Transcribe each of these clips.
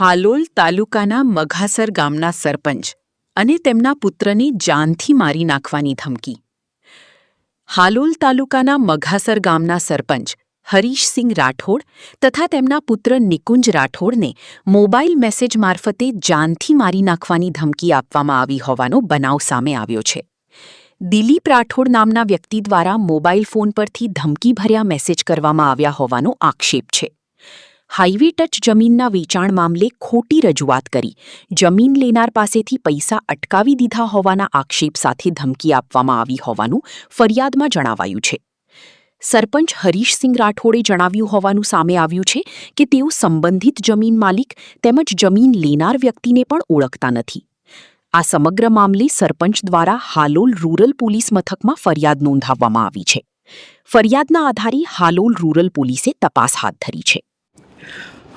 હાલોલ તાલુકાના મઘાસર ગામના સરપંચ અને તેમના પુત્રને જાનથી મારી નાખવાની ધમકી. હાલોલ તાલુકાના મઘાસર ગામના સરપંચ હરીશસિંહ રાઠોડ તથા તેમના પુત્ર નિકુંજ રાઠોડને મોબાઈલ મેસેજ મારફતે જાનથી મારી નાખવાની ધમકી આપવામાં આવી હોવાનો બનાવ સામે આવ્યો છે. દિલીપ રાઠોડ નામના વ્યક્તિ દ્વારા મોબાઈલ ફોન પરથી ધમકીભર્યા મેસેજ કરવામાં આવ્યા હોવાનો આક્ષેપ છે. હાઈવે ટચ જમીનના વેચાણ મામલે ખોટી રજૂઆત કરી જમીન લેનાર પાસેથી પૈસા અટકાવી દીધા હોવાના આક્ષેપ સાથે ધમકી આપવામાં આવી હોવાનું ફરિયાદમાં જણાવાયું છે. સરપંચ હરીશસિંહ રાઠોડે જણાવ્યું હોવાનું સામે આવ્યું છે કે તેઓ સંબંધિત જમીન માલિક તેમજ જમીન લેનાર વ્યક્તિને પણ ઓળખતા નથી. આ સમગ્ર મામલે સરપંચ દ્વારા હાલોલ રૂરલ પોલીસ મથકમાં ફરિયાદ નોંધાવવામાં આવી છે. ફરિયાદના આધારે હાલોલ રૂરલ પોલીસે તપાસ હાથ ધરી છે.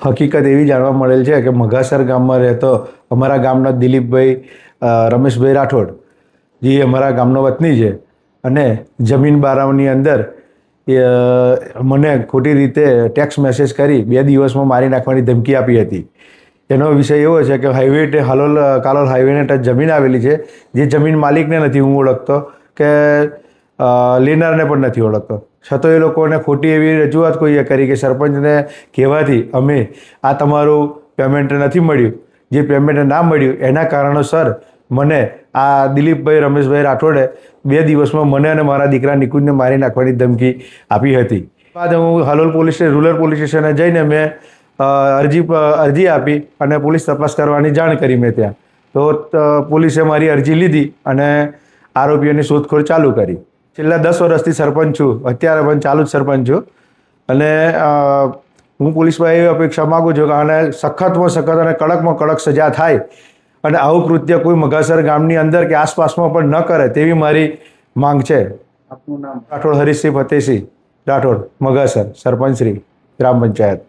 હકીકત એવી જાણવા મળેલ છે કે મઘાસર ગામમાં રહેતો અમારા ગામના દિલીપભાઈ રમેશભાઈ રાઠોડ જે અમારા ગામનો વતની છે અને જમીન બારાની અંદર મને ખોટી રીતે ટેક્સ્ટ મેસેજ કરી 2 દિવસમાં મારી નાખવાની ધમકી આપી હતી. એનો વિષય એવો છે કે હાઈવે હાલોલ કાલોલ હાઈવેને ટચ જમીન આવેલી છે, જે જમીન માલિકને નથી હું ઓળખતો કે લેનારને પણ નથી ઓળખતો, છતાં એ લોકોને ખોટી એવી રજૂઆત કોઈએ કરી કે સરપંચને કહેવાથી અમે આ તમારું પેમેન્ટ નથી મળ્યું, જે પેમેન્ટ ના મળ્યું એના કારણોસર મને આ દિલીપભાઈ રમેશભાઈ રાઠોડે 2 દિવસમાં મને અને મારા દીકરા નિકુંજને મારી નાખવાની ધમકી આપી હતી. બાદ હું હાલોલ રૂરલ પોલીસ સ્ટેશને જઈને મેં અરજી આપી અને પોલીસ તપાસ કરવાની જાણ કરી મેં ત્યાં. તો પોલીસે મારી અરજી લીધી અને આરોપીઓની શોધખોળ ચાલુ કરી. છેલ્લા 10 વર્ષથી સરપંચ છું, અત્યારે પણ ચાલુ જ સરપંચ છું અને હું પોલીસમાં એવી અપેક્ષા માગું છું કે આને સખતમાં સખત અને કડકમાં કડક સજા થાય અને આવું કૃત્ય કોઈ મઘાસર ગામની અંદર કે આસપાસમાં પણ ન કરે તેવી મારી માંગ છે. આપનું નામ? રાઠોડ હરીશસિંહ ફતેહસિંહ રાઠોડ, મઘાસર, સરપંચ શ્રી ગ્રામ પંચાયત.